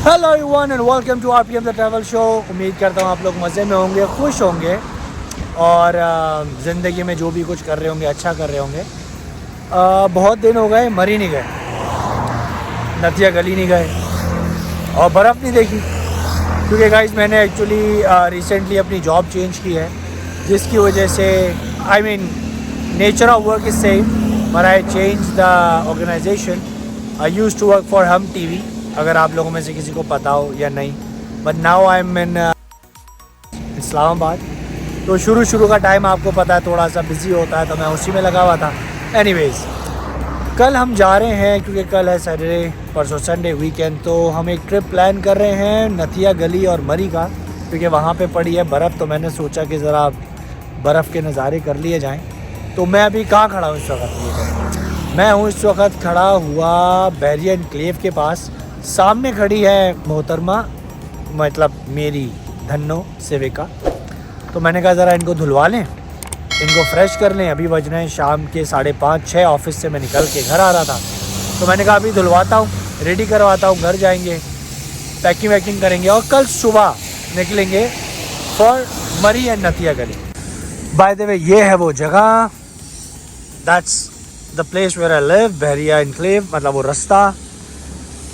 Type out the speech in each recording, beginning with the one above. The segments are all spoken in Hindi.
Hello everyone and welcome to RPM the travel show. उम्मीद करता हूँ आप लोग मज़े में होंगे, खुश होंगे और ज़िंदगी में जो भी कुछ कर रहे होंगे अच्छा कर रहे होंगे। बहुत दिन हो गए मरी नहीं गए, नदिया गली नहीं गए और बर्फ़ नहीं देखी, क्योंकि गाइस मैंने एक्चुअली रिसेंटली अपनी जॉब चेंज की है, जिसकी वजह से I mean nature of work is same but I change the organization. I used to work for Hum TV, अगर आप लोगों में से किसी को पता हो या नहीं, बट नाउ आई एम इन इस्लामाबाद। तो शुरू का टाइम आपको पता है थोड़ा सा बिज़ी होता है, तो मैं उसी में लगा हुआ था। एनीवेज़, कल हम जा रहे हैं क्योंकि कल है सैटरडे, परसों संडे वीकेंड, तो हम एक ट्रिप प्लान कर रहे हैं नथिया गली और मरी का, क्योंकि वहाँ पे पड़ी है बर्फ़। तो मैंने सोचा कि ज़रा बर्फ़ के नज़ारे कर लिए जाएँ। तो मैं अभी कहाँ खड़ा हूँ इस वक्त? मैं हूँ इस वक्त खड़ा हुआ बैरिया एनक्लेव के पास। सामने खड़ी है मोहतरमा, मतलब मेरी धन्नो सेविका। तो मैंने कहा ज़रा इनको धुलवा लें, इनको फ्रेश कर लें। अभी बज रहे हैं शाम के 5:30-6। ऑफिस से मैं निकल के घर आ रहा था, तो मैंने कहा अभी धुलवाता हूँ, रेडी करवाता हूँ, घर जाएंगे, पैकिंग वैकिंग करेंगे और कल सुबह निकलेंगे फॉर मरी एंड नथिया गली। बाय द वे, ये है वो जगह, that's the place where I live, Bahria enclave, मतलब वो रास्ता।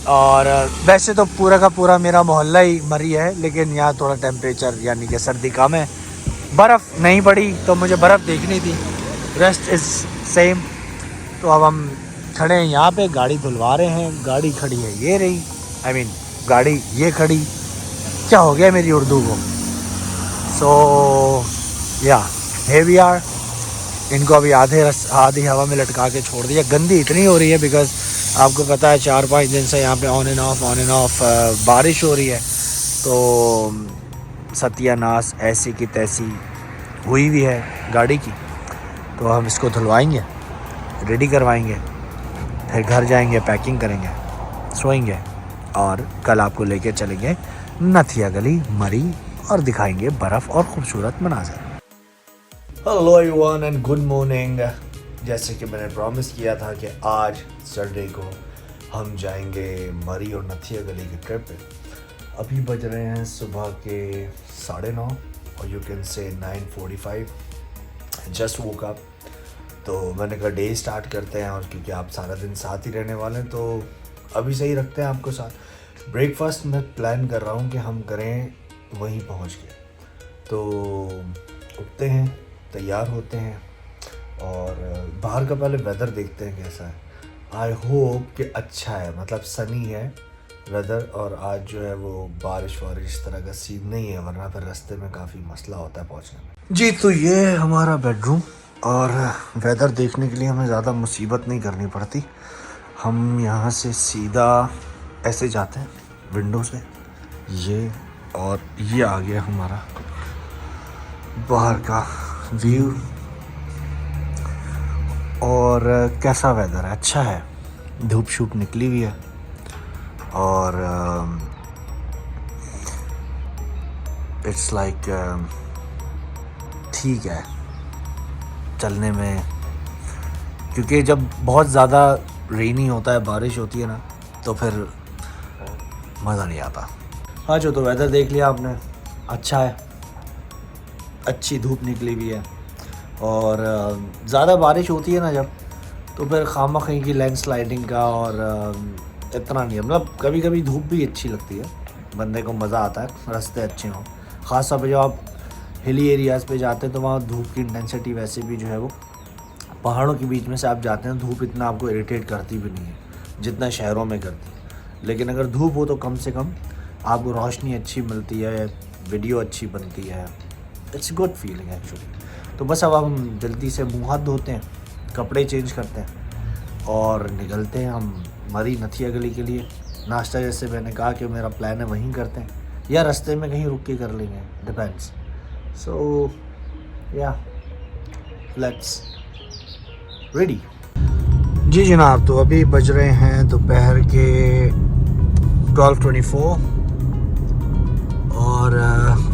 और वैसे तो पूरा का पूरा मेरा मोहल्ला ही मरी है, लेकिन यहाँ थोड़ा टेम्परेचर यानी कि सर्दी कम है, बर्फ़ नहीं पड़ी, तो मुझे बर्फ़ देखनी थी। Rest is same. तो अब हम खड़े हैं यहाँ पे, गाड़ी धुलवा रहे हैं। गाड़ी खड़ी है ये रही, आई मीन गाड़ी ये खड़ी। क्या हो गया मेरी उर्दू को? सो या हियर वी आर। इनको अभी आधी हवा में लटका के छोड़ दिया। गंदी इतनी हो रही है बिकॉज़ आपको पता है 4-5 दिन से यहाँ पे ऑन एंड ऑफ बारिश हो रही है, तो सत्यानाश ऐसी की तैसी हुई भी है गाड़ी की। तो हम इसको धुलवाएंगे, रेडी करवाएंगे, फिर घर जाएंगे, पैकिंग करेंगे, सोएंगे और कल आपको लेके चलेंगे नथिया गली मरी और दिखाएंगे बर्फ़ और ख़ूबसूरत मनाज़र। Hello everyone and good morning. जैसे कि मैंने प्रॉमिस किया था कि आज संडे को हम जाएंगे मरी और नथिया गली की ट्रिप पे। अभी बज रहे हैं सुबह के 9:30 और you can say 9:45। Just woke up. तो मैंने कहा डे स्टार्ट करते हैं, और क्योंकि आप सारा दिन साथ ही रहने वाले हैं तो अभी से ही रखते हैं आपको साथ। ब्रेकफास्ट मैं प्लान कर रहा हूँ कि हम करें वहीं पहुँच के। तो उठते हैं, तैयार होते हैं और बाहर का पहले वेदर देखते हैं कैसा है। आई होप कि अच्छा है, मतलब सनी है वेदर, और आज जो है वो बारिश वारिश इस तरह का सीन नहीं है, वरना फिर रास्ते में काफ़ी मसला होता है पहुंचने में। जी, तो ये है हमारा बेडरूम और वेदर देखने के लिए हमें ज़्यादा मुसीबत नहीं करनी पड़ती। हम यहाँ से सीधा ऐसे जाते हैं विंडो से, ये, और ये आ गया हमारा बाहर का व्यू। और कैसा वेदर है, अच्छा है, धूप शूप निकली हुई है और इट्स लाइक ठीक है चलने में, क्योंकि जब बहुत ज़्यादा रेनी होता है, बारिश होती है ना, तो फिर मज़ा नहीं आता। हाँ, जो तो वेदर देख लिया आपने, अच्छा है, अच्छी धूप निकली हुई है। और ज़्यादा बारिश होती है ना जब, तो फिर खामखी की लैंडस्लाइडिंग का और इतना नहीं है। मतलब कभी कभी धूप भी अच्छी लगती है, बंदे को मज़ा आता है, रास्ते अच्छे हों। ख़ास तौर पे जब आप हिली एरियाज़ पे जाते हैं तो वहाँ धूप की इंटेंसिटी वैसे भी जो है वो, पहाड़ों के बीच में से आप जाते हैं, धूप इतना आपको इरिटेट करती भी नहीं है जितना शहरों में करती है। लेकिन अगर धूप हो तो कम से कम आपको रोशनी अच्छी मिलती है, वीडियो अच्छी बनती है। It's good feeling actually. तो बस अब हम जल्दी से मुँह हाथ धोते हैं, कपड़े चेंज करते हैं और निकलते हैं हम मरी नथिया गली के लिए। नाश्ता जैसे मैंने कहा कि मेरा प्लान है वहीं करते हैं, या रास्ते में कहीं रुक के कर लेंगे, डिपेंड्स। सो या लेट्स रेडी। जी जनाब, तो अभी बज रहे हैं दोपहर के 12:24 और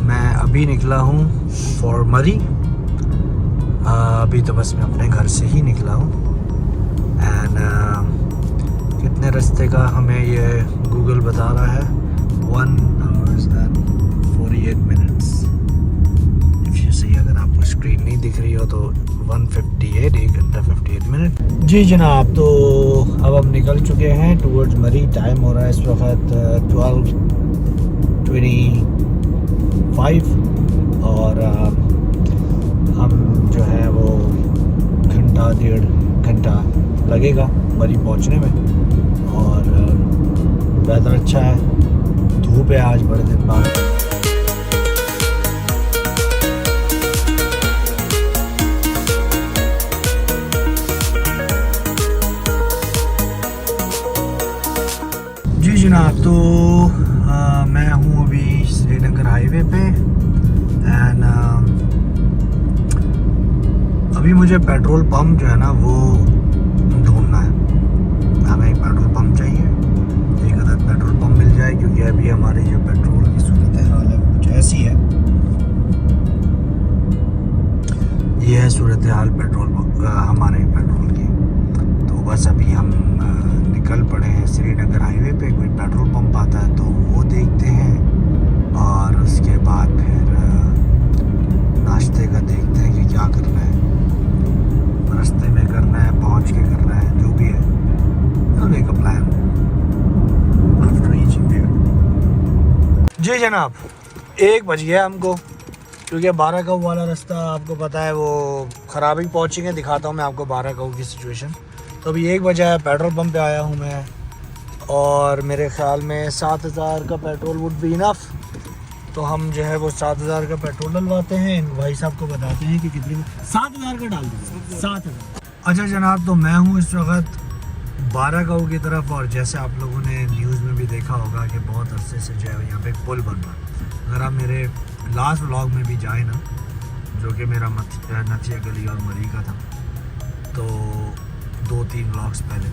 मैं अभी निकला हूँ फॉर मरी। अभी तो बस मैं अपने घर से ही निकला हूँ एंड कितने रास्ते का हमें ये गूगल बता रहा है 1 hours and 48 minutes. If you see, अगर आपको स्क्रीन नहीं दिख रही हो तो 1:58, 1 घंटा 58 मिनट। जी जनाब, तो अब हम निकल चुके हैं टूवर्ड्स मरी। टाइम हो रहा है इस वक्त 12:25 और हम जो है वो घंटा 1.5 घंटा लगेगा मरी पहुंचने में। और वेदर अच्छा है, धूप है आज बड़े दिन बाद। जी जनाब, तो मैं हूँ अभी श्रीनगर हाईवे पे एंड अभी मुझे पेट्रोल पंप जो है ना वो ढूंढना है। हमें एक पेट्रोल पंप चाहिए, एक अदर पेट्रोल पंप मिल जाए, क्योंकि अभी हमारी जो पेट्रोल की सूरत हाल है कुछ ऐसी है। ये है सूरत हाल पेट्रोल हमारे पेट्रोल की। तो बस अभी हम निकल पड़े हैं श्रीनगर हाईवे पे। कोई पेट्रोल पंप आता है तो वो देखते हैं और उसके बाद फिर नाश्ते का देखते हैं कि क्या करना है, रास्ते में करना है, पहुंच के करना है, जो भी है make a plan after reaching there. जी जनाब, 1 बज गया हमको, क्योंकि 12 गाँव वाला रास्ता आपको पता है वो ख़राब ही पहुँचेंगे। दिखाता हूँ मैं आपको 12 गाँव की सिचुएशन। तो अभी 1 बजा है, पेट्रोल पंप पे आया हूँ मैं और मेरे ख्याल में 7000 का पेट्रोल वुड बी इनफ। तो हम जो है वो 7000 का पेट्रोल डलवाते हैं। भाई साहब को बताते हैं कि कितनी 7000 का डाल दीजिए। 7000। अच्छा जनाब, तो मैं हूँ इस वक्त 12 गाँव की तरफ और जैसे आप लोगों ने न्यूज़ में भी देखा होगा कि बहुत अरसे से जो है यहाँ पे एक पुल बन रहा है। अगर आप मेरे लास्ट व्लॉग में भी जाए ना, जो कि मेरा नथिया गली और मरी का था, तो 2-3 व्लॉग्स पहले,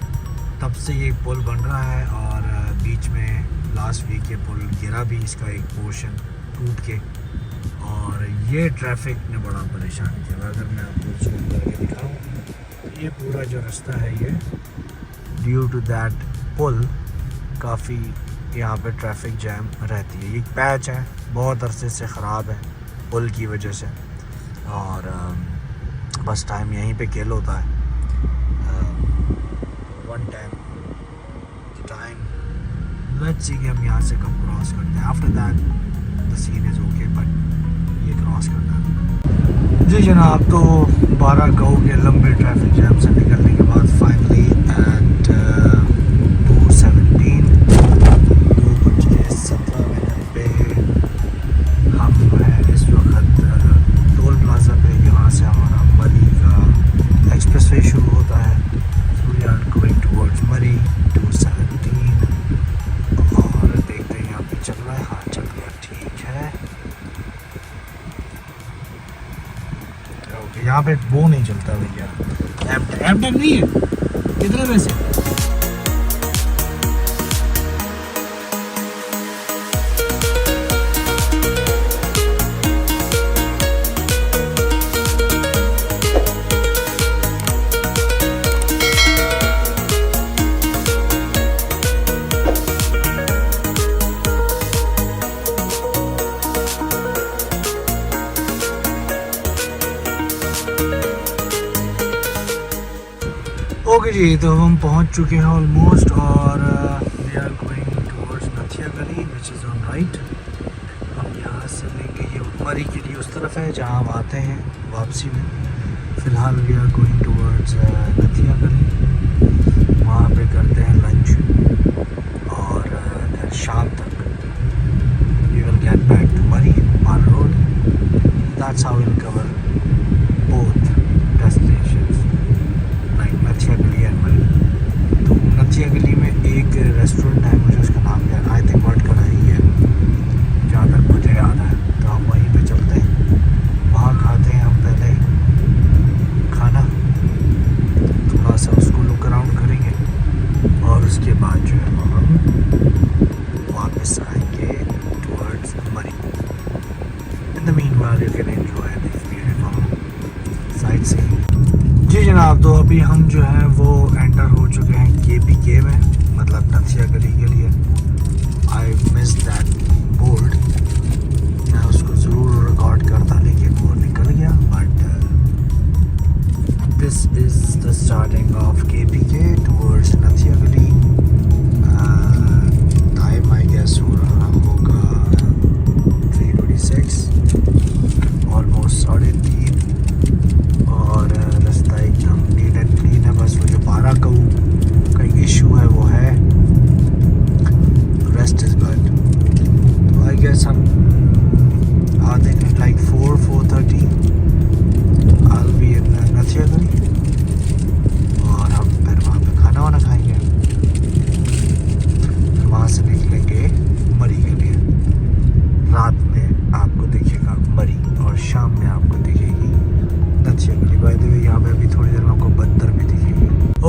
तब से ये पुल बन रहा है। और बीच में लास्ट वीक ये पुल गिरा भी, इसका एक पोर्शन टूट के, और ये ट्रैफिक ने बड़ा परेशान किया। अगर मैं आपको जूम करके दिखाऊँ, ये पूरा जो रास्ता है ये ड्यू टू दैट पुल काफ़ी यहाँ पे ट्रैफिक जैम रहती है। ये पैच है, बहुत अरसे से ख़राब है पुल की वजह से, और बस टाइम यहीं पे किल होता है। वन टाइम लेट्स सी कि हम यहाँ से कब क्रॉस करते हैं। After that the scene is okay, but ये क्रॉस करना है। जी जनाब, तो 12 गाँव के लंबे ट्रैफिक जैम से निकलने के बाद फाइनली एट 2:17 पे हम हैं इस वक्त टोल प्लाजा पे। यहाँ से हमारा मरी का एक्सप्रेस वे शुरू होता है। वी आर गोइंग टुवर्ड्स मरी 2:17 और देखते हैं यहाँ पे चल रहा है। हाँ चल रहा, ठीक है। ओके, यहाँ पे वो नहीं चलता भैया, एप नहीं है। कितने पैसे? ओके जी, तो हम पहुंच चुके हैं ऑलमोस्ट और वी आर गोइंग टुवर्ड्स नथिया गली विच इज़ ऑन राइट। हम यहाँ से लेंगे, ये मरी के लिए उस तरफ है जहाँ हम आते हैं वापसी में। फ़िलहाल वी आर गोइंग टुवर्ड्स नथिया गली, वहाँ पे करते हैं लंच और फिर शाम तक we will get back to Murree on road. That's how will cover both destinations like Nathia Gali and मरी। तो नथिया गली में एक रेस्टोरेंट है, मुझे उसका नाम याद, आई थिंक वर्ड का ही है जहाँ तक मुझे याद है। तो हम वहीं पे चलते हैं, वहाँ खाते हैं हम पहले खाना, थोड़ा सा उसको लुक अराउंड करेंगे और उसके बाद जो है हम वापस आएंगे towards Murree. In the meanwhile you can enjoy this beautiful sightseeing. जी जनाब, तो अभी हम जो है वो एंटर हो चुके हैं KPK में, मतलब नथिया गली के लिए। आई मिस दैट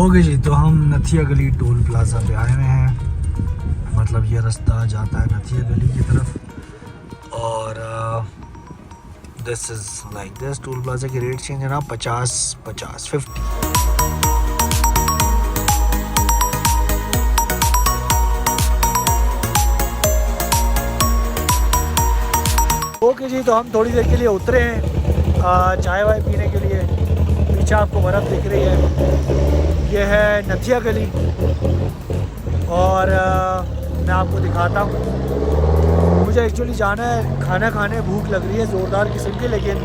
ओके जी, तो हम नथिया गली टोल प्लाजा पे आए हुए हैं। मतलब ये रास्ता जाता है नथिया गली की तरफ और this is like this. Toll plaza के रेट चेंज है ना, 50 ओके जी, तो हम थोड़ी देर के लिए उतरे हैं चाय वाय पीने के लिए। पीछे आपको बर्फ़ दिख रही है, ये है नथिया गली और मैं आपको दिखाता हूँ। मुझे एक्चुअली जाना है खाना खाने, भूख लग रही है ज़ोरदार किस्म की, लेकिन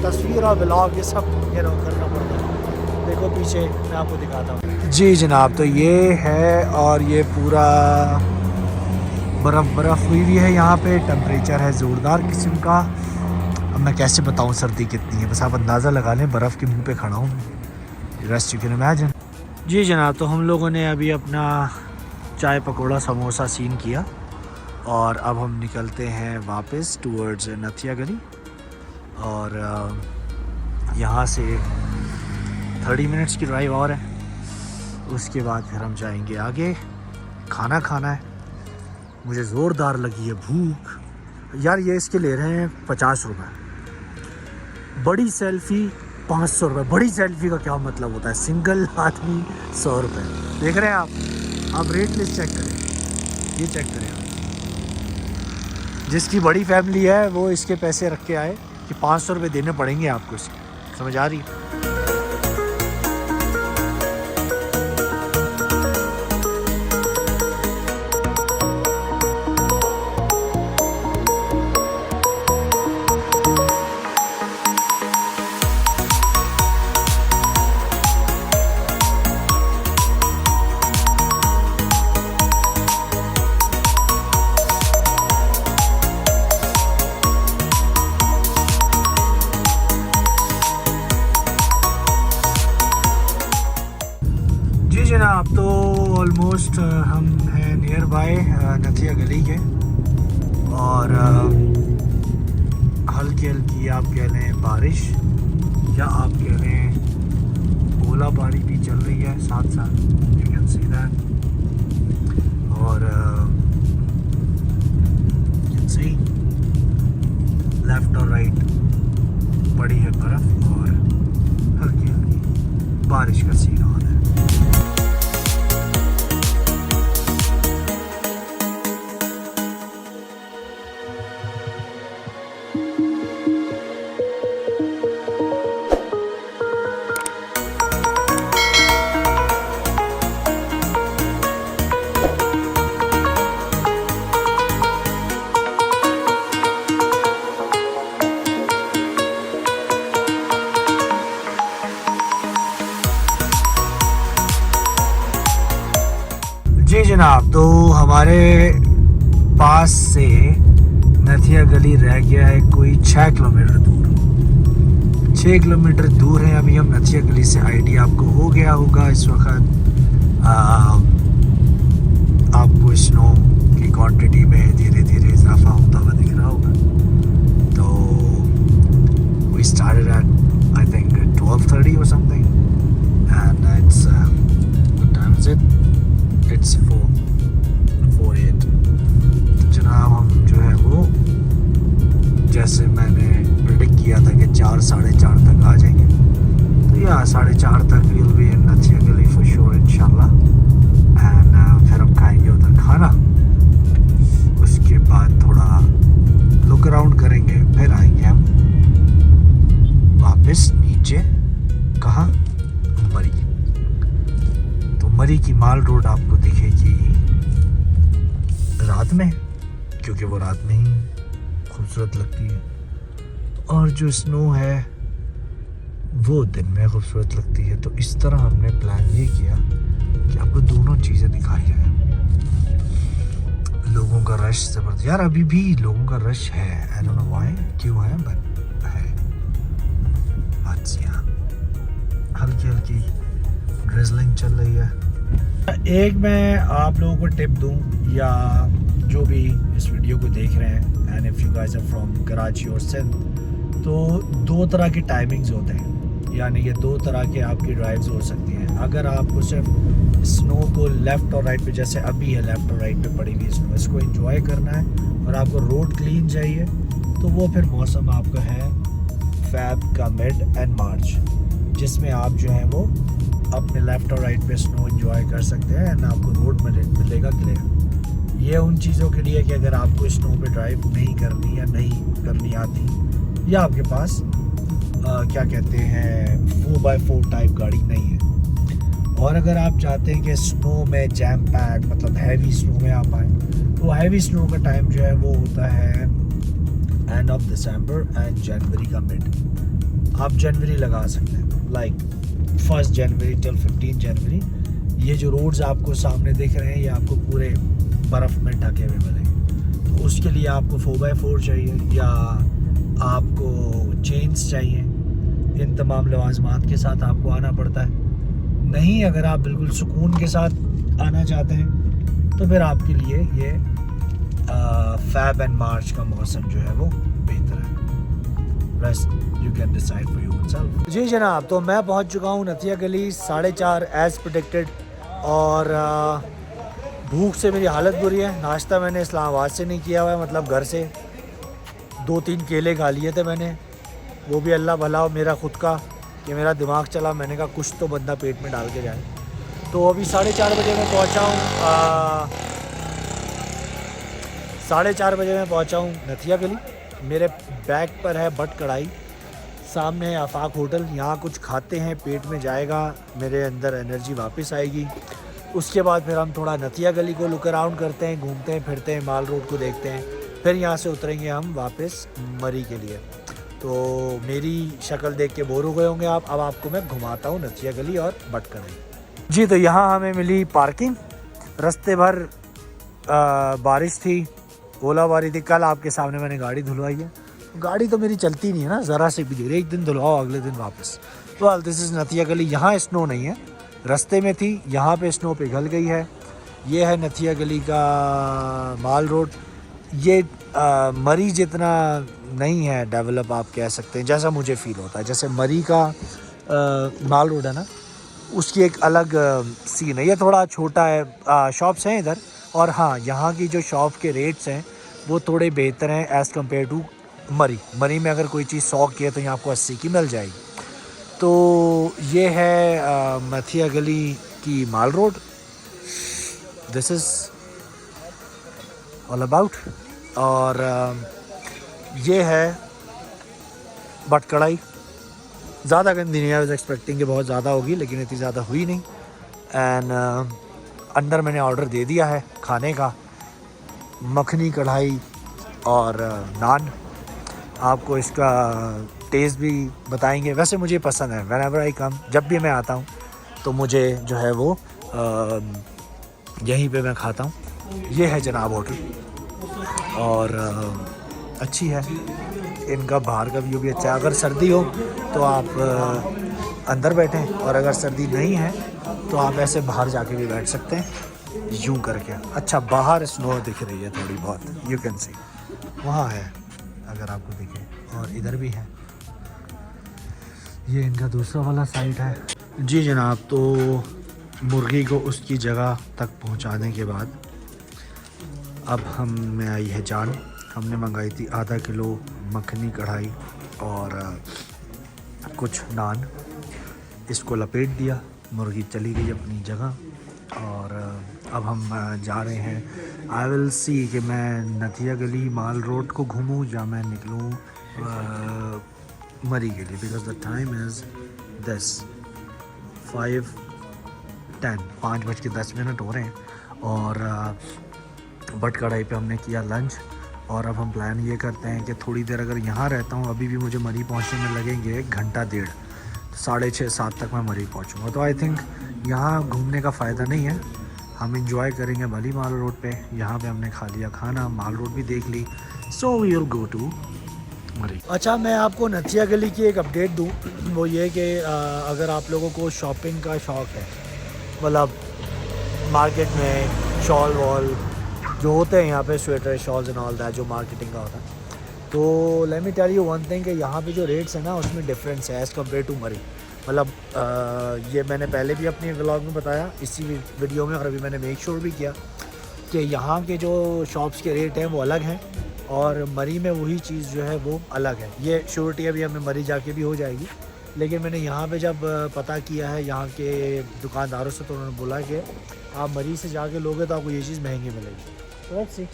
तस्वीर और व्लॉग ये सब करना पड़ता है। देखो पीछे मैं आपको दिखाता हूँ। जी जनाब, तो ये है और ये पूरा बर्फ़ हुई हुई है यहाँ पे। टेम्परेचर है ज़ोरदार किस्म का। अब मैं कैसे बताऊँ सर्दी कितनी है, बस आप अंदाज़ा लगा लें। बर्फ़ के मुंह पे खड़ा हूँ, रेस्ट यू कैन इमेजिन। जी जनाब, तो हम लोगों ने अभी अपना चाय पकौड़ा समोसा सीन किया और अब हम निकलते हैं वापस टूवर्ड्स नथिया गली। और यहाँ से 30 मिनट्स की ड्राइव और है। उसके बाद फिर हम जाएंगे आगे, खाना खाना है। मुझे ज़ोरदार लगी है भूख यार। ये इसके ले रहे हैं 50 रुपये, बड़ी सेल्फ़ी 500 रुपये। बड़ी सेल्फ़ी का क्या मतलब होता है? सिंगल आदमी 100 रुपये। देख रहे हैं आप रेट लिस्ट चेक करें, ये चेक करें आप। जिसकी बड़ी फैमिली है वो इसके पैसे रख के आए कि 500 रुपये देने पड़ेंगे आपको। इसकी समझ आ रही है? जनाब, तो ऑलमोस्ट हम हैं नियर बाय नथिया गली के और हल्की हल्की आप कह लें बारिश या आप कह लें ओलाबारी भी चल रही है साथ साथ। You can see that. और कैन सी लेफ्ट और राइट पड़ी है बर्फ़ और हल्की हल्की बारिश का सीन हो रहा है। जी जनाब, तो हमारे पास से नथिया गली रह गया है कोई 6 किलोमीटर दूर। 6 किलोमीटर दूर है अभी हम नथिया गली से। आइडिया आपको हो गया होगा इस वक्त आपको स्नो की क्वांटिटी में धीरे धीरे इजाफा होता हुआ दिख रहा होगा। तो we started at I think 12:30 or something and it's what time is it? It's 4:08। जनाब, हम जो है वो जैसे मैंने प्रेडिक्ट किया था कि 4 साढ़े 4 तक आ जाएंगे, तो या 4:30 तक विल बी इन नथिया गली फॉर श्योर इंशाल्लाह। एंड फिर हम खाएंगे उधर खाना। उसके बाद थोड़ा लुक अराउंड करेंगे, फिर आएंगे हम वापस नीचे। कहाँ? मरी। तो मरी की माल रोड आपको दिखेगी रात में, क्योंकि वो रात में ही खूबसूरत लगती है, और जो स्नो है वो दिन में खूबसूरत लगती है। तो इस तरह हमने प्लान ये किया कि आपको दोनों चीज़ें दिखाई जाए। लोगों का रश ज़बरदस्त यार, अभी भी लोगों का रश है। आई डोंट नो व्हाई, क्यों है, बट है। अच्छा, हल्की हल्की ड्रिजलिंग चल रही है। एक मैं आप लोगों को टिप दूं, या जो भी इस वीडियो को देख रहे हैं, and if you guys are from Karachi और सिंध, तो 2 तरह के टाइमिंग्स होते हैं। यानी कि 2 तरह के आपकी ड्राइव्स हो सकती हैं। अगर आपको सिर्फ स्नो को लेफ़्ट और राइट पे, जैसे अभी है लेफ़्ट और राइट पे पड़ी हुई स्नो, इसको एंजॉय करना है और आपको रोड क्लीन चाहिए, तो वो फिर मौसम आपका है फ़ैब का मिड एंड मार्च, जिसमें आप जो है वो अपने लेफ़्ट और राइट पे स्नो एंजॉय कर सकते हैं एंड आपको रोड मिलेगा क्लियर। ये उन चीज़ों के लिए कि अगर आपको स्नो पे ड्राइव नहीं करनी या नहीं करनी आती, या आपके पास क्या कहते हैं 4x4 टाइप गाड़ी नहीं है, और अगर आप चाहते हैं कि स्नो में जैम पैक मतलब हैवी स्नो में आप आएँ, तो हैवी स्नो का टाइम जो है वो होता है एंड ऑफ दिसंबर एंड जनवरी का मिड। आप जनवरी लगा सकते हैं, लाइक 1 जनवरी टिल 15 जनवरी। ये जो रोड्स आपको सामने दिख रहे हैं ये आपको पूरे बर्फ़ में ढके हुए मिलेंगे, तो उसके लिए आपको 4x4 चाहिए या आपको चेन्स चाहिए। इन तमाम लवाजमात के साथ आपको आना पड़ता है। नहीं, अगर आप बिल्कुल सुकून के साथ आना चाहते हैं तो फिर आपके लिए ये फ़ैब एंड मार्च का मौसम जो है वो बेहतर है। Rest you can decide for yourself. जी जनाब, तो मैं पहुंच चुका हूँ नथिया गली 4:30 एज़ प्रेडिक्टेड, और भूख से मेरी हालत बुरी है। नाश्ता मैंने इस्लामाबाद से नहीं किया हुआ है, मतलब घर से 2-3 केले खा लिए थे मैंने, वो भी अल्लाह भला हो मेरा खुद का कि मेरा दिमाग चला, मैंने कहा कुछ तो बंदा पेट में डाल के जाए। तो अभी 4:30 बजे मैं पहुंचा हूँ 4:30 बजे मैं पहुंचा हूँ नथिया गली। मेरे बैग पर है बट कढ़ाई, सामने है आफाक होटल। यहाँ कुछ खाते हैं, पेट में जाएगा, मेरे अंदर एनर्जी वापस आएगी। उसके बाद फिर हम थोड़ा नथिया गली को लुक अराउंड करते हैं, घूमते हैं फिरते हैं, माल रोड को देखते हैं, फिर यहाँ से उतरेंगे हम वापस मरी के लिए। तो मेरी शक्ल देख के बोर हो गए होंगे आप, अब आपको मैं घुमाता हूँ नथिया गली और बट कढ़ाई। जी, तो यहाँ हमें मिली पार्किंग। रास्ते भर बारिश थी, ओलाबारी थी। कल आपके सामने मैंने गाड़ी धुलवाई है, गाड़ी तो मेरी चलती नहीं है ना ज़रा से भी देर, एक दिन धुलवाओ अगले दिन वापस। तो दिस इज़ नथिया गली। यहाँ स्नो नहीं है, रास्ते में थी, यहाँ पे स्नो पिघल गई है। ये है नथिया गली का माल रोड। ये मरी जितना नहीं है डेवलप, आप कह सकते हैं, जैसा मुझे फ़ील होता है। जैसे मरी का माल रोड है ना, उसकी एक अलग सीन है। ये थोड़ा छोटा है, शॉप्स हैं इधर, और हाँ, यहाँ की जो शॉप के रेट्स हैं वो थोड़े बेहतर हैं एज़ कम्पेयर टू मरी में अगर कोई चीज़ 100 की है तो यहाँ आपको 80 की मिल जाएगी। तो ये है नथिया गली की mall road. This is all about. और ये है बट कढ़ाई। ज़्यादा गंदी नहीं है, आई वाज एक्सपेक्टिंग कि बहुत ज़्यादा होगी, लेकिन इतनी ज़्यादा हुई नहीं। एंड अंदर मैंने ऑर्डर दे दिया है खाने का, मखनी कढ़ाई और नान। आपको इसका टेस्ट भी बताएंगे। वैसे मुझे पसंद है, व्हेनेवर आई कम, जब भी मैं आता हूँ तो मुझे जो है वो यहीं पे मैं खाता हूँ। ये है जनाब होटल, और अच्छी है। इनका बाहर का व्यू भी अच्छा है। अगर सर्दी हो तो आप अंदर बैठें, और अगर सर्दी नहीं है तो आप ऐसे बाहर जाके भी बैठ सकते हैं यूं करके। अच्छा, बाहर स्नो दिख रही है थोड़ी बहुत, यू कैन सी, वहाँ है अगर आपको दिखे, और इधर भी है। ये इनका दूसरा वाला साइड है। जी जनाब, तो मुर्गी को उसकी जगह तक पहुंचाने के बाद अब हम में आई है जान। हमने मंगाई थी आधा किलो मखनी कढ़ाई और कुछ नान। इसको लपेट दिया, मुर्गी चली गई अपनी जगह, और अब हम जा रहे हैं। आई विल सी कि मैं नथिया गली माल रोड को घूमूं या मैं निकलूं मरी के लिए, बिकॉज द टाइम इज़ 5:10 हो रहे हैं। और बट कढ़ाई पे हमने किया लंच, और अब हम प्लान ये करते हैं कि थोड़ी देर अगर यहाँ रहता हूँ, अभी भी मुझे मरी पहुँचने में लगेंगे 1 घंटा 1.5, 6:30-7 तक मैं मरी पहुँचूँगा। तो आई थिंक यहाँ घूमने का फ़ायदा नहीं है। हम इंजॉय करेंगे भली माल रोड पे। यहाँ पे हमने खा लिया खाना, माल रोड भी देख ली, so we will go to Murree. अच्छा, मैं आपको नथिया गली की एक अपडेट दूँ, वो ये कि अगर आप लोगों को शॉपिंग का शौक़ है, मतलब मार्केट में शॉल वॉल जो होते हैं यहाँ पे, sweater shawls and all that, जो मार्केटिंग का होता है, तो let me tell you one thing कि यहाँ पे जो रेट्स है ना उसमें डिफरेंस है एज़ कम्पेयर टू मरी। मतलब ये मैंने पहले भी अपने व्लॉग में बताया, इसी वीडियो में, और अभी मैंने मेक श्योर भी किया कि यहाँ के जो शॉप्स के रेट हैं वो अलग हैं और मरी में वही चीज़ जो है वो अलग है। ये श्योरिटी अभी हमें मरी जाके भी हो जाएगी, लेकिन मैंने यहाँ पे जब पता किया है यहाँ के दुकानदारों से, तो उन्होंने बोला कि आप मरी से जाके लोगे तो आपको ये चीज़ महंगी मिलेगी। तो लेट्स सी,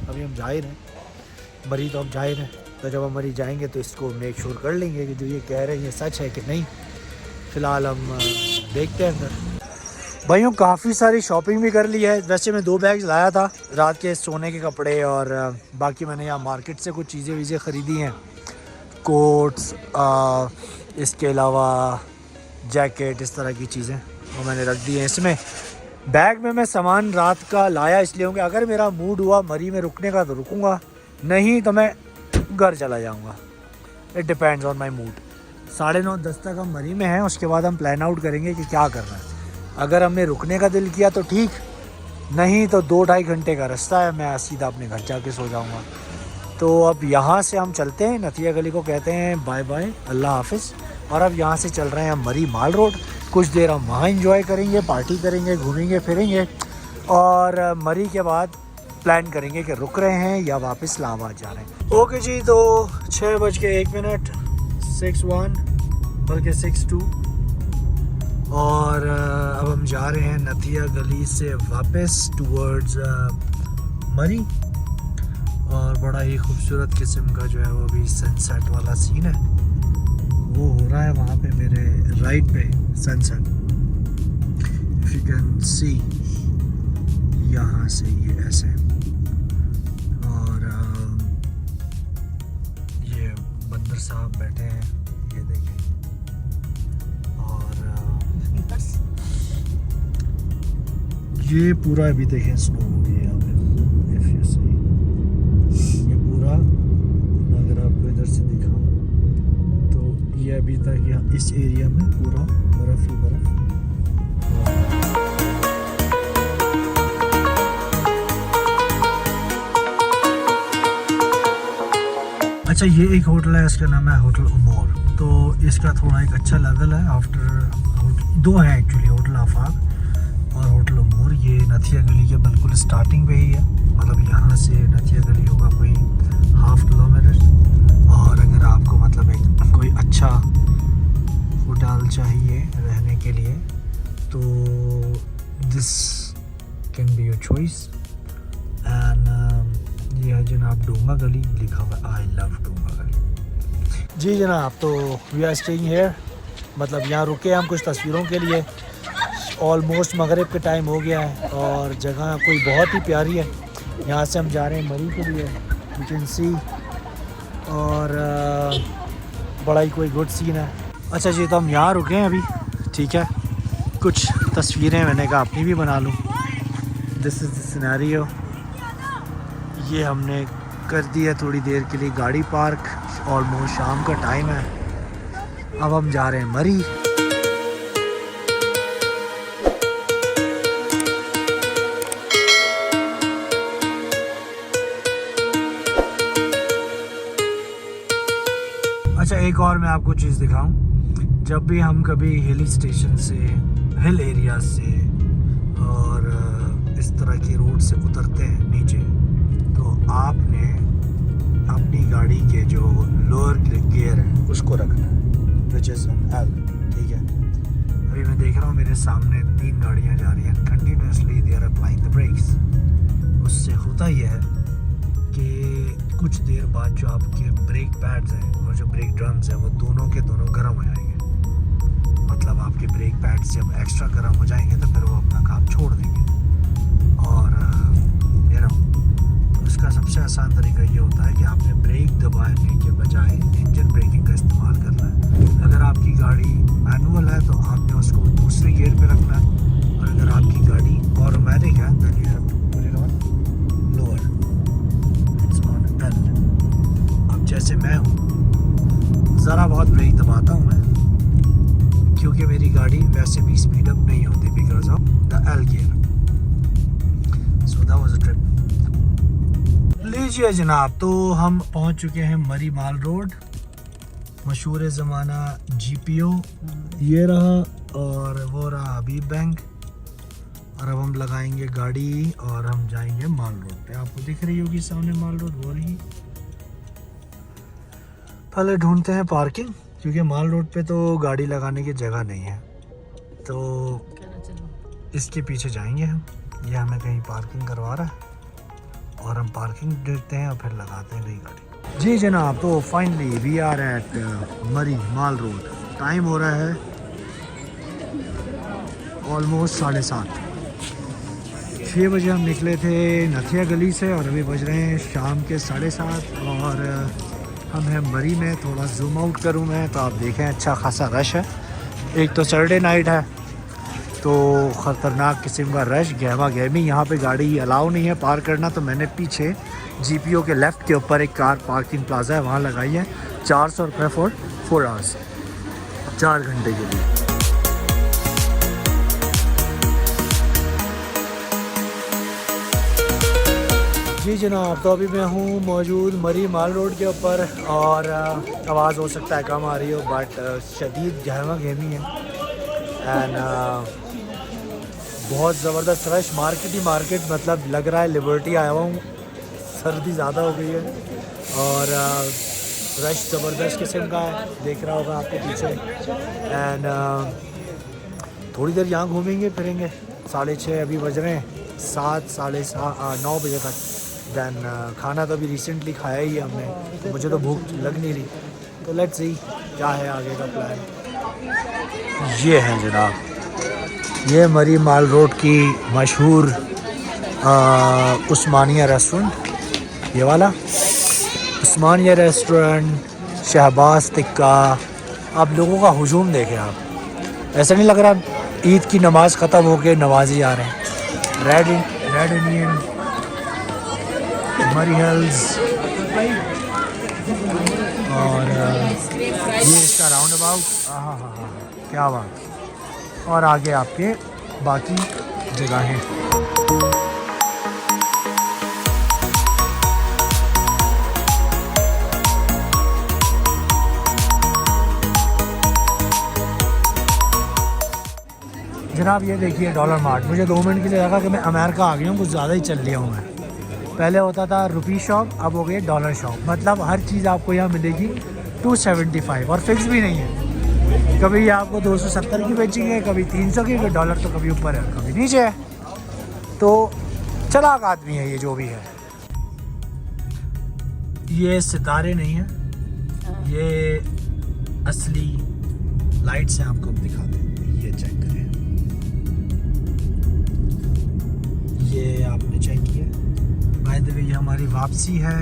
अभी हम जा ही रहे हैं मरी, तो हम जा ही रहे हैं। तो जब हम मरी जाएंगे तो इसको मेक श्योर कर लेंगे कि जो ये कह रहे हैं ये सच है कि नहीं। फ़िलहाल हम देखते हैं अंदर। भाइयों काफ़ी सारी शॉपिंग भी कर ली है। वैसे मैं 2 बैग्स लाया था रात के सोने के कपड़े, और बाकी मैंने यहाँ मार्केट से कुछ चीज़ें ख़रीदी हैं, कोट्स, इसके अलावा जैकेट, इस तरह की चीज़ें वो मैंने रख दी हैं इसमें। बैग में मैं सामान रात का लाया इसलिए हूँ कि अगर मेरा मूड हुआ मरी में रुकने का तो रुकूँगा, नहीं तो मैं घर चला जाऊँगा। It depends on my mood. 9:30-10 तक हम मरी में हैं, उसके बाद हम प्लान आउट करेंगे कि क्या करना है। अगर हमने रुकने का दिल किया तो ठीक, नहीं तो 2-2.5 घंटे का रास्ता है, मैं सीधा अपने घर जाके सो जाऊँगा। तो अब यहाँ से हम चलते हैं, नथिया गली को कहते हैं बाय बाय, अल्लाह हाफिज़। और अब यहाँ से चल रहे हैं हम मरी माल रोड। कुछ देर हम वहाँ एंजॉय करेंगे, पार्टी करेंगे, घूमेंगे फिरेंगे, और मरी के बाद प्लान करेंगे कि रुक रहे हैं या वापस इस्लामाबाद जा रहे हैं। ओके जी, तो 6:01, 6:1 बल्कि 6:2, और अब हम जा रहे हैं नथिया गली से वापस टूवर्ड्स मरी। और बड़ा ही खूबसूरत किस्म का जो है वो अभी सनसेट वाला सीन है, वो हो रहा है वहाँ पे मेरे राइट पे sunset. If you can see यहाँ से ये ऐसे, और ये बंदर साहब बैठे हैं, ये देखें, और ये पूरा अभी देखें स्नो हो गया यहाँ पे। इफ यू सी ये पूरा, अगर आपको इधर से दिखाऊं तो ये अभी तक यहाँ इस एरिया में पूरा बर्फ़ ही बर्फ़। अच्छा, ये एक होटल है, इसका नाम है होटल उमोर। तो इसका थोड़ा एक अच्छा लेवल है। आफ्टर 2 है एक्चुअली, होटल आफाक और होटल उमोर। ये नथिया गली के बिल्कुल स्टार्टिंग पे ही है, मतलब यहाँ से नथिया गली होगा कोई 1/2 किलोमीटर। और अगर आपको मतलब एक कोई अच्छा होटल चाहिए रहने के लिए तो this can be your choice. And ये है जनाब डोंगा गली, लिखा हुआ आई लव डोंगा गली। जी जनाब, तो वी आर स्टेइंग हियर, मतलब यहाँ रुके हम कुछ तस्वीरों के लिए। ऑलमोस्ट मगरिब के टाइम हो गया है और जगह कोई बहुत ही प्यारी है। यहाँ से हम जा रहे हैं मरी के लिए, यू कैन सी, और बड़ा ही कोई गुड सीन है। अच्छा जी, तो हम यहाँ रुके हैं अभी, ठीक है। कुछ तस्वीरें मैंने कहा अपनी भी बना लूँ। This is the scenario. ये हमने कर दी है थोड़ी देर के लिए गाड़ी पार्क, ऑलमोस्ट शाम का टाइम है। अब हम जा रहे हैं मरी। अच्छा, एक और मैं आपको चीज़ दिखाऊं। जब भी हम कभी हिल स्टेशन से, हिल एरिया से और इस तरह की रोड से उतरते हैं नीचे, तो आपने अपनी गाड़ी के जो लोअर गियर है उसको रखना है, विच इज़ एल, ठीक है। अभी मैं देख रहा हूँ मेरे सामने 3 गाड़ियाँ जा रही हैं, continuously they are applying the brakes. उससे होता यह है कि कुछ देर बाद जो आपके ब्रेक पैड्स हैं और जो ब्रेक ड्रम्स हैं वो दोनों के दोनों गर्म हो जाएंगे। मतलब आपके ब्रेक पैड्स जब एक्स्ट्रा गर्म हो जाएंगे तो फिर वो अपना काम छोड़ देंगे। और उसका सबसे आसान तरीका ये होता है कि आपने ब्रेक दबाने के बजाय इंजन ब्रेकिंग का इस्तेमाल करना है। अगर आपकी गाड़ी मैनुअल है तो आपने उसको दूसरे गियर पे रखना है, और अगर आपकी गाड़ी ऑटोमेटिक है तो you have to put it on lower, it's on L. अब जैसे मैं हूँ ज़रा बहुत ब्रेक दबाता हूँ मैं, क्योंकि मेरी गाड़ी वैसे भी स्पीड अप नहीं होती because of the L gear. So that was a trip. लीजिए जनाब, तो हम पहुंच चुके हैं मरी माल रोड। मशहूर ज़माना GPO ये रहा और वो रहा हबीब बैंक। और अब हम लगाएंगे गाड़ी और हम जाएंगे माल रोड पे। आपको दिख रही होगी सामने माल रोड हो रही। पहले ढूंढते हैं पार्किंग, क्योंकि माल रोड पे तो गाड़ी लगाने की जगह नहीं है, तो इसके पीछे जाएंगे हम। ये हमें कहीं पार्किंग करवा रहा है और हम पार्किंग देखते हैं और फिर लगाते हैं कहीं गाड़ी। जी जनाब, तो फाइनली वी आर एट मरी माल रोड। टाइम हो रहा है ऑलमोस्ट 7:30। 6 बजे हम निकले थे नथिया गली से और अभी बज रहे हैं शाम के 7:30 और हम हैं मरी में। थोड़ा जूम आउट करूँ मैं तो आप देखें अच्छा खासा रश है। एक तो सैटरडे नाइट है तो ख़तरनाक किस्म का रश, गहमा गहमी। यहाँ पे गाड़ी अलाउ नहीं है पार्क करना, तो मैंने पीछे GPO के लेफ़्ट के ऊपर एक कार पार्किंग प्लाजा है वहाँ लगाई है। 400 रुपये फॉर 4 आवर्स, 4 घंटे के लिए। जी जनाब, तो अभी मैं हूँ मौजूद मरी माल रोड के ऊपर और आवाज़ हो सकता है कम आ रही हो, बट शदीद गहमा गहमी है एंड बहुत ज़बरदस्त रश। मार्केट ही मार्केट, मतलब लग रहा है लिबर्टी आया हुआ हूँ। सर्दी ज़्यादा हो गई है और रश ज़बरदस्त किस्म का है, देख रहा होगा आपके पीछे। एंड थोड़ी देर यहाँ घूमेंगे फिरेंगे। 6:30 अभी बज रहे हैं, 7 साढ़े 9 बजे तक। दैन खाना तो अभी रिसेंटली खाया ही है हमने, तो मुझे तो भूख लग नहीं रही। तो लेट्स सी क्या है आगे का प्लान। ये है जनाब, ये मरी माल रोड की मशहूर उस्मानिया रेस्टोरेंट। ये वाला उस्मानिया रेस्टोरेंट, शहबाज टिक्का। आप लोगों का हुजूम देखें आप, ऐसा नहीं लग रहा ईद की नमाज़ ख़त्म होके नमाजी आ रहे हैं। रेड इंडियन, मरी हिल्स और ये इसका राउंड अबाउट। हाँ, क्या बात। और आगे आपके बाकी जगहें। जनाब ये देखिए डॉलर मार्ट। मुझे 2 मिनट के लिए लगा कि मैं अमेरिका आ गया हूँ, कुछ ज़्यादा ही चल लिया हूँ मैं। पहले होता था रुपी शॉप, अब हो गए डॉलर शॉप। मतलब हर चीज़ आपको यहाँ मिलेगी 275 और फिक्स भी नहीं है। कभी ये आपको 270 की बेचेंगे, कभी 300 की। डॉलर तो कभी ऊपर है कभी नीचे है, तो चालाक आदमी है ये जो भी है। ये सितारे नहीं है, ये असली लाइट्स हैं। आपको दिखाते हैं, ये चेक करें। ये आपने चेक किया। बाय द वे ये हमारी वापसी है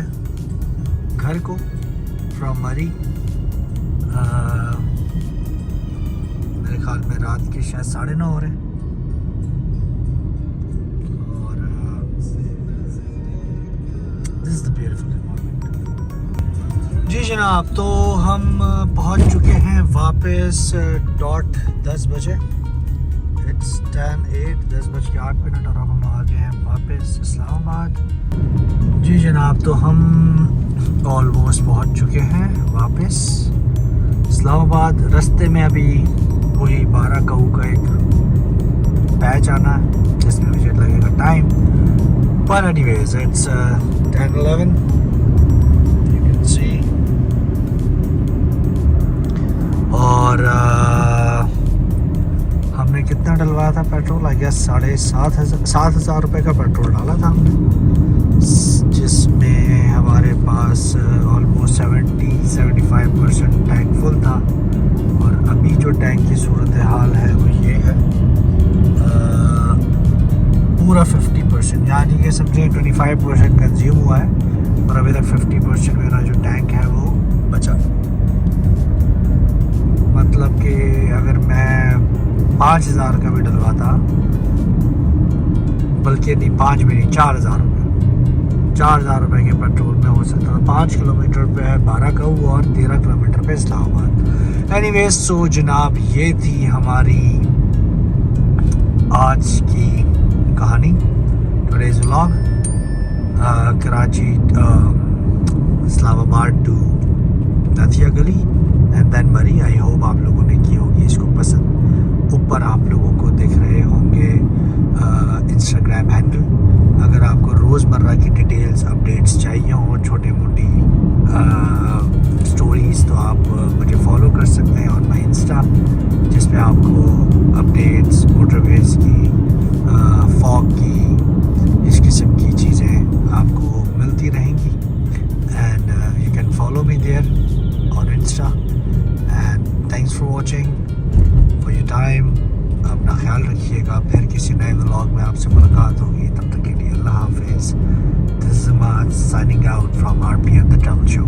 घर को फ्रॉम मरी। मेरे ख्याल में रात के शायद 9:30 हो रहे हैं। और this is the beautiful environment. जी जनाब, तो हम पहुंच चुके हैं वापस डॉट 10 बजे। इट्स 10:08 और अब हम आ गए हैं वापस इस्लामाबाद। जी जनाब, तो हम ऑलमोस्ट पहुंच चुके हैं वापस इस्लामाबाद। रास्ते में अभी वही 12 काऊ का एक पैच आना है जिसमें मुझे लगेगा टाइम, पर anyways it's 10:11 you can see. और हमने कितना डलवाया था पेट्रोल? आई गेस 7,500 रुपये का पेट्रोल डाला था हमने, जिसमें हमारे पास ऑलमोस्ट 70-75% टैंक फुल था। और अभी जो टैंक की सूरत हाल है वो ये है, पूरा 50%, यानी कि समझे 25% कंज्यूम हुआ है और अभी तक 50% मेरा जो टैंक है वो बचा। मतलब कि अगर मैं 5,000 का भी डलवाता, बल्कि नहीं 5 भी नहीं 4,000 रुपये, 4,000 रुपये के पेट्रोल में हो सकता था। 5 किलोमीटर पे है 12 का और 13 किलोमीटर पे इस्लामाबाद। एनीवेज, सो जनाब ये थी हमारी आज की कहानी, today's vlog. Karachi Islamabad to Nathia Gali and and then मरी। आई होप आप लोगों ने की होगी इसको पसंद। ऊपर आप लोगों को दिख रहे होंगे इंस्टाग्राम हैंडल। अगर आपको रोज़मर्रा की डिटेल्स अपडेट्स चाहिए हो, छोटे मोटी स्टोरीज़, तो आप मुझे फॉलो कर सकते हैं ऑन माई इंस्टा, जिस पे आपको अपडेट्स मोटरवेज की, फॉग की, इस किस्म की चीज़ें आपको मिलती रहेंगी। And you can follow me there on Insta. And thanks for watching, for your time. अपना ख्याल रखिएगा। फिर किसी नए व्लॉग में आपसे मुलाकात होगी। तब तक के लिए अल्लाह हाफिज़। This is Amad signing out from RPM the travel show.